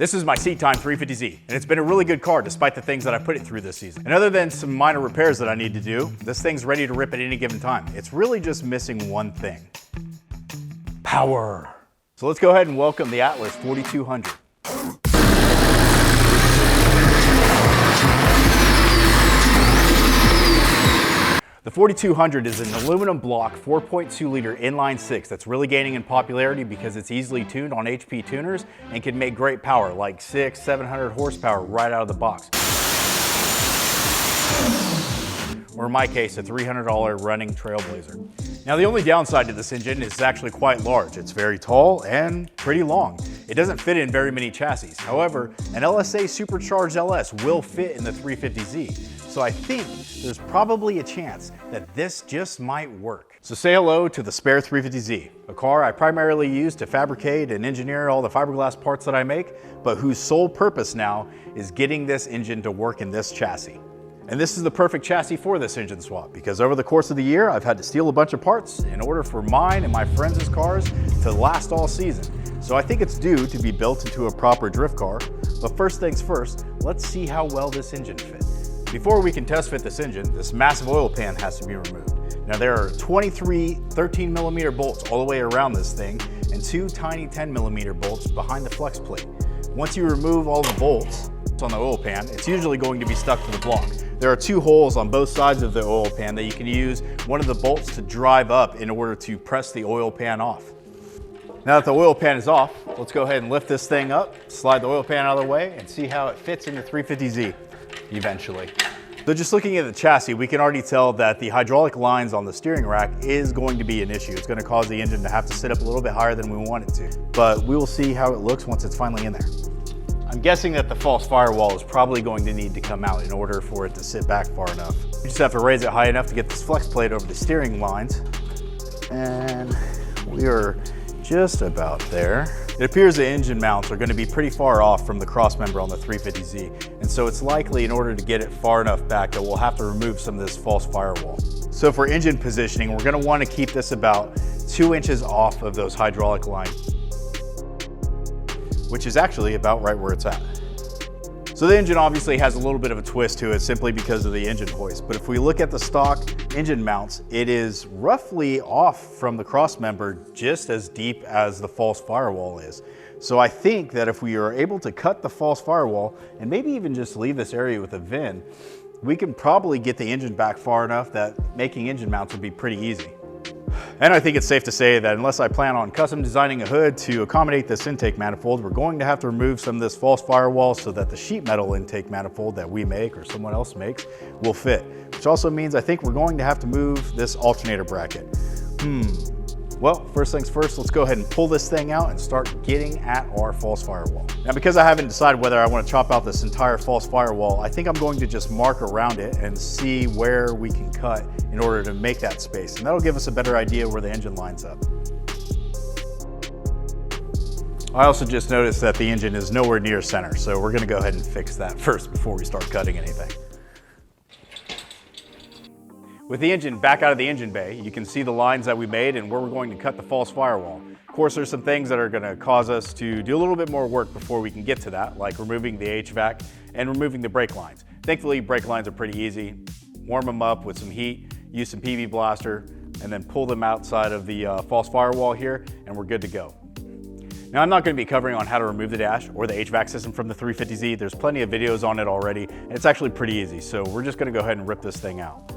This is my Seat Time 350Z, and it's been a really good car despite the things that I put it through this season. And other than some minor repairs that I need to do, this thing's ready to rip at any given time. It's really just missing one thing. Power. So let's go ahead and welcome the Atlas 4200. The 4200 is an aluminum block 4.2 liter inline six that's really gaining in popularity because it's easily tuned on HP tuners and can make great power like 700 horsepower right out of the box. Or in my case, a $300 running Trailblazer. Now the only downside to this engine is it's actually quite large. It's very tall and pretty long. It doesn't fit in very many chassis. However, an LSA supercharged LS will fit in the 350Z. So I think there's probably a chance that this just might work. So say hello to the spare 350Z, a car I primarily use to fabricate and engineer all the fiberglass parts that I make, but whose sole purpose now is getting this engine to work in this chassis. And this is the perfect chassis for this engine swap because over the course of the year, I've had to steal a bunch of parts in order for mine and my friends' cars to last all season. So I think it's due to be built into a proper drift car. But first things first, let's see how well this engine fits. Before we can test fit this engine, this massive oil pan has to be removed. Now there are 23 13mm bolts all the way around this thing and two tiny 10mm bolts behind the flex plate. Once you remove all the bolts on the oil pan, it's usually going to be stuck to the block. There are two holes on both sides of the oil pan that you can use one of the bolts to drive up in order to press the oil pan off. Now that the oil pan is off, let's go ahead and lift this thing up, slide the oil pan out of the way, and see how it fits in the 350Z eventually. So just looking at the chassis, we can already tell that the hydraulic lines on the steering rack is going to be an issue. It's going to cause the engine to have to sit up a little bit higher than we want it to. But we will see how it looks once it's finally in there. I'm guessing that the false firewall is probably going to need to come out in order for it to sit back far enough. We just have to raise it high enough to get this flex plate over the steering lines. And we are just about there. It appears the engine mounts are going to be pretty far off from the cross member on the 350Z. And so it's likely in order to get it far enough back that we'll have to remove some of this false firewall. So for engine positioning, we're going to want to keep this about 2 inches off of those hydraulic lines, which is actually about right where it's at. So the engine obviously has a little bit of a twist to it simply because of the engine hoist. But if we look at the stock engine mounts, it is roughly off from the cross member just as deep as the false firewall is. So I think that if we are able to cut the false firewall and maybe even just leave this area with a VIN, we can probably get the engine back far enough that making engine mounts would be pretty easy. And I think it's safe to say that unless I plan on custom designing a hood to accommodate this intake manifold, we're going to have to remove some of this false firewall so that the sheet metal intake manifold that we make or someone else makes will fit. Which also means I think we're going to have to move this alternator bracket. Well, first things first, let's go ahead and pull this thing out and start getting at our false firewall. Now, because I haven't decided whether I want to chop out this entire false firewall, I think I'm going to just mark around it and see where we can cut in order to make that space. And that'll give us a better idea where the engine lines up. I also just noticed that the engine is nowhere near center, so we're going to go ahead and fix that first before we start cutting anything. With the engine back out of the engine bay, you can see the lines that we made and where we're going to cut the false firewall. Of course, there's some things that are going to cause us to do a little bit more work before we can get to that, like removing the HVAC and removing the brake lines. Thankfully, brake lines are pretty easy. Warm them up with some heat, use some PV blaster, and then pull them outside of the false firewall here, and we're good to go. Now, I'm not going to be covering on how to remove the dash or the HVAC system from the 350Z. There's plenty of videos on it already, and it's actually pretty easy. So we're just going to go ahead and rip this thing out.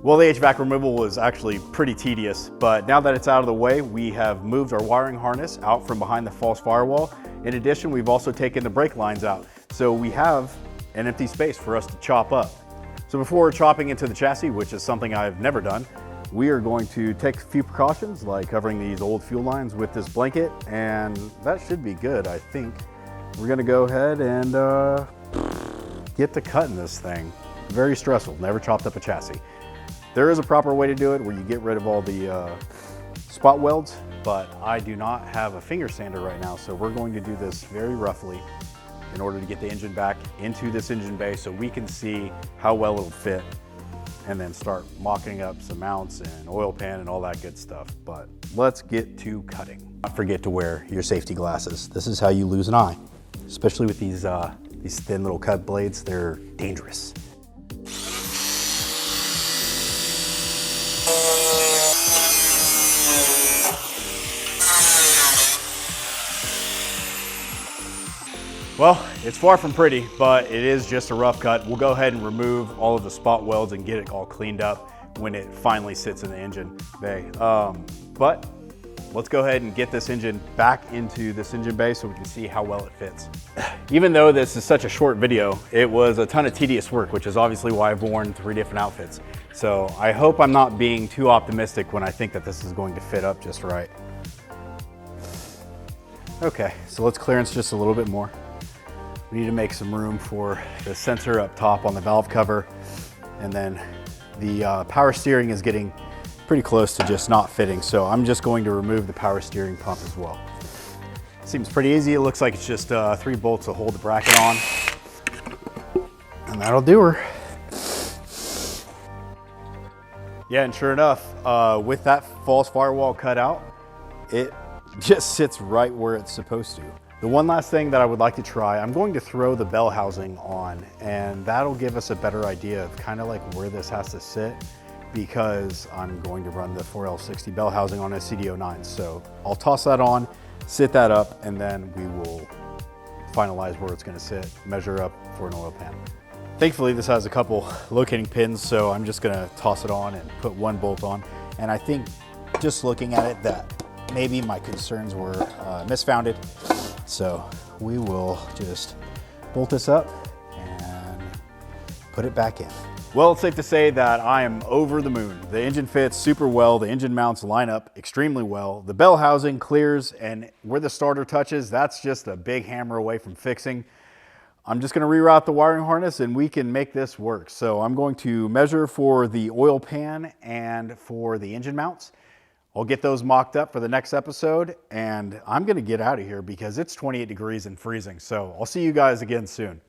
Well, the HVAC removal was actually pretty tedious, but now that it's out of the way, we have moved our wiring harness out from behind the false firewall. In addition, we've also taken the brake lines out. So we have an empty space for us to chop up. So before chopping into the chassis, which is something I've never done, we are going to take a few precautions like covering these old fuel lines with this blanket, and that should be good, I think. We're gonna go ahead and get to cutting this thing. Very stressful, never chopped up a chassis. There is a proper way to do it where you get rid of all the spot welds, but I do not have a finger sander right now, so we're going to do this very roughly in order to get the engine back into this engine bay so we can see how well it'll fit and then start mocking up some mounts and oil pan and all that good stuff. But let's get to cutting. Don't forget to wear your safety glasses. This is how you lose an eye, especially with these thin little cut blades. They're dangerous. Well, it's far from pretty, but it is just a rough cut. We'll go ahead and remove all of the spot welds and get it all cleaned up when it finally sits in the engine bay. But let's go ahead and get this engine back into this engine bay so we can see how well it fits. Even though this is such a short video, it was a ton of tedious work, which is obviously why I've worn 3 different outfits. So I hope I'm not being too optimistic when I think that this is going to fit up just right. Okay, so let's clearance just a little bit more. We need to make some room for the sensor up top on the valve cover. And then the power steering is getting pretty close to just not fitting. So I'm just going to remove the power steering pump as well. Seems pretty easy. It looks like it's just 3 bolts to hold the bracket on. And that'll do her. Yeah, and sure enough, with that false firewall cut out, it just sits right where it's supposed to. The one last thing that I would like to try, I'm going to throw the bell housing on, and that'll give us a better idea of kind of like where this has to sit, because I'm going to run the 4L60 bell housing on a CD09. So I'll toss that on, sit that up, and then we will finalize where it's going to sit, measure up for an oil pan. Thankfully, this has a couple locating pins, so I'm just going to toss it on and put 1 bolt on. And I think just looking at it that maybe my concerns were misfounded. So we will just bolt this up and put it back in. Well, it's safe to say that I am over the moon. The engine fits super well. The engine mounts line up extremely well. The bell housing clears, and where the starter touches, that's just a big hammer away from fixing. I'm just going to reroute the wiring harness and we can make this work. So I'm going to measure for the oil pan and for the engine mounts. I'll get those mocked up for the next episode, and I'm going to get out of here because it's 28 degrees and freezing. So I'll see you guys again soon.